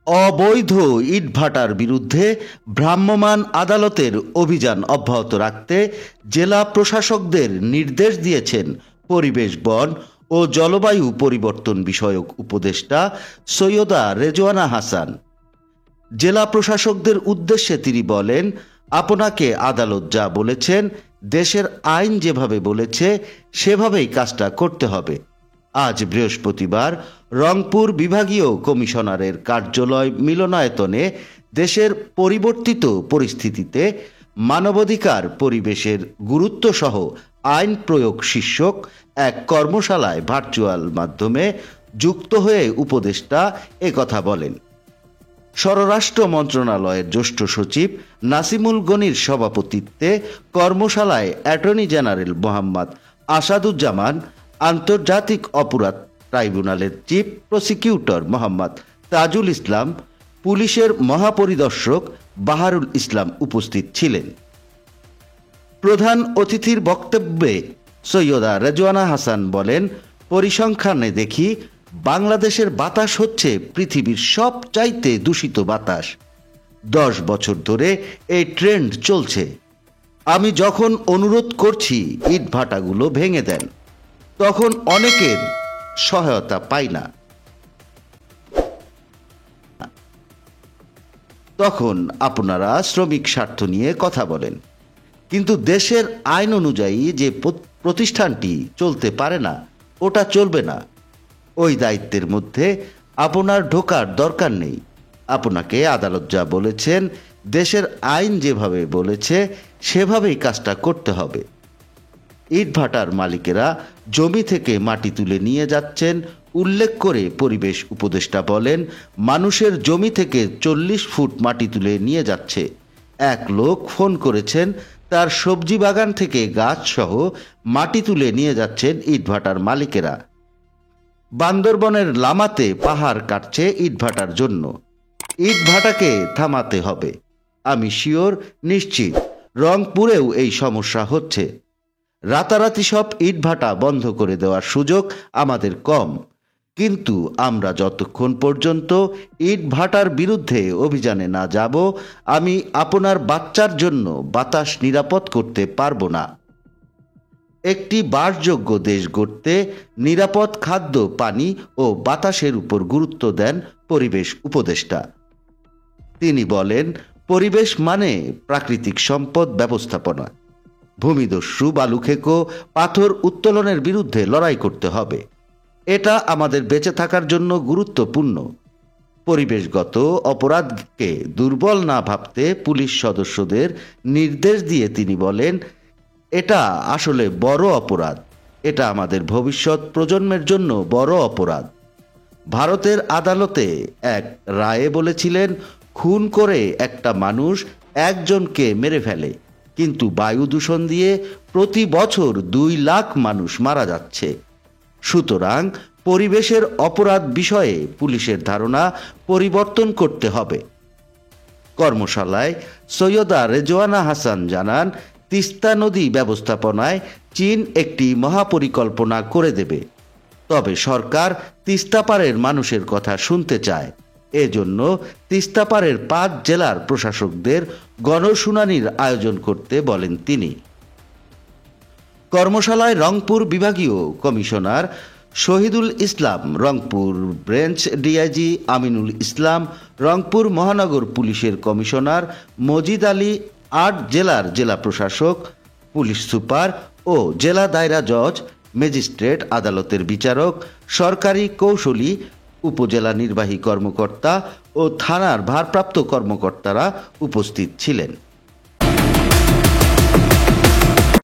অবৈধ ইটভাটার বিরুদ্ধে ভ্রাম্যমাণ আদালতের অভিযান অব্যাহত রাখতে জেলা প্রশাসকদের নির্দেশ দিয়েছেন পরিবেশ, বন ও জলবায়ু পরিবর্তন বিষয়ক উপদেষ্টা সৈয়দা রেজওয়ানা হাসান। জেলা প্রশাসকদের উদ্দেশ্যে তিনি বলেন, আপনাকে আদালত যা বলেছেন, দেশের আইন যেভাবে বলেছে সেভাবেই কাজটা করতে হবে। আজ বৃহস্পতিবার রংপুর বিভাগীয় কমিশনারের কার্যালয় মিলনায়তনে দেশের পরিবর্তিত পরিস্থিতিতে মানবাধিকার, পরিবেশের গুরুত্বসহ আইন প্রয়োগ শীর্ষক এক কর্মশালায় ভার্চুয়াল মাধ্যমে যুক্ত হয়ে উপদেষ্টা একথা বলেন। স্বরাষ্ট্র মন্ত্রণালয়ের জ্যেষ্ঠ সচিব নাসিমুল গনির সভাপতিত্বে কর্মশালায় অ্যাটর্নি জেনারেল মোহাম্মদ আসাদুজ্জামান, আন্তর্জাতিক অপরাধ ট্রাইব্যুনালের চিফ প্রসিকিউটর মোহাম্মদ তাজুল ইসলাম, পুলিশের মহাপরিদর্শক বাহারুল ইসলাম উপস্থিত ছিলেন। প্রধান অতিথির বক্তব্যে সৈয়দা রেজওয়ানা হাসান বলেন, পরিসংখ্যানে দেখি বাংলাদেশের বাতাস হচ্ছে পৃথিবীর সবচাইতে দূষিত বাতাস। 10 বছর ধরে এই ট্রেন্ড চলছে। আমি যখন অনুরোধ করছি ইটভাটাগুলো ভেঙে দেন, তখন অনেকের সহায়তা পাই না। তখন আপনারা শ্রমিক স্বার্থ নিয়ে কথা বলেন, কিন্তু দেশের আইন অনুযায়ী যে প্রতিষ্ঠানটি চলতে পারে না, ওটা চলবে না। ওই দায়িত্বের মধ্যে আপনার ঢোকার দরকার নেই। আপনাকে আদালত যা বলেছেন, দেশের আইন যেভাবে বলেছে সেভাবেই কাজটা করতে হবে। ইটভাটার মালিকেরা জমি থেকে মাটি তুলে নিয়ে যাচ্ছেন উল্লেখ করে পরিবেশ উপদেষ্টা বলেন, মানুষের জমি থেকে 40 ফুট মাটি তুলে নিয়ে যাচ্ছে। এক লোক ফোন করেছেন, তার সবজি বাগান থেকে গাছ সহ মাটি তুলে নিয়ে যাচ্ছেন ইটভাটার মালিকেরা। বান্দরবনের লামাতে পাহাড় কাটছে ইটভাটার জন্য। ইটভাটাকে থামাতে হবে। আমি শিওর, নিশ্চিত রংপুরেও এই সমস্যা হচ্ছে। রাতারাতি সব ইটভাটা বন্ধ করে দেওয়ার সুযোগ আমাদের কম, কিন্তু আমরা যতক্ষণ পর্যন্ত ইটভাটার বিরুদ্ধে অভিযানে না যাব, আমি আপনার বাচ্চার জন্য বাতাস নিরাপদ করতে পারবো না। একটি বাসযোগ্য দেশ গড়তে নিরাপদ খাদ্য, পানি ও বাতাসের উপর গুরুত্ব দেন পরিবেশ উপদেষ্টা। তিনি বলেন, পরিবেশ মানে প্রাকৃতিক সম্পদ ব্যবস্থাপনা। ভূমিদস্যু, বালুখেকো, পাথর উত্তোলনের বিরুদ্ধে লড়াই করতে হবে। এটা আমাদের বেঁচে থাকার জন্য গুরুত্বপূর্ণ। পরিবেশগত অপরাধকে দুর্বল না ভাবতে পুলিশ সদস্যদের নির্দেশ দিয়ে তিনি বলেন, এটা আসলে বড় অপরাধ। এটা আমাদের ভবিষ্যৎ প্রজন্মের জন্য বড় অপরাধ। ভারতের আদালতে এক রায়ে বলেছিলেন, খুন করে একটা মানুষ একজনকে মেরে ফেলে, কিন্তু বায়ু দূষণ দিয়ে প্রতি বছর 2 লাখ মানুষ মারা যাচ্ছে। সুতরাং পরিবেশের অপরাধ বিষয়ে পুলিশের ধারণা পরিবর্তন করতে হবে। কর্মশালায় সৈয়দা রেজওয়ানা হাসান জানান, তিস্তা নদী ব্যবস্থাপনায় চীন একটি মহাপরিকল্পনা করে দেবে। তবে সরকার তিস্তাপাড়ের মানুষের কথা শুনতে চায়। এজন্য তিস্তাপাড়ের 5 জেলার প্রশাসকদের গণশুনানির আয়োজন করতে বলেন তিনি। কর্মশালায় রংপুর বিভাগীয় commissioner Shahidul Islam, Rangpur branch DIG Aminul Islam, Rangpur মহানগর পুলিশের কমিশনার মজিদ আলী, 8 জেলার জেলা প্রশাসক, পুলিশ সুপার ও জেলা দায়রা জজ, ম্যাজিস্ট্রেট, আদালতের বিচারক, সরকারি কৌশলী, উপজেলা নির্বাহী কর্মকর্তা ও থানার ভারপ্রাপ্ত কর্মকর্তারা উপস্থিত ছিলেন।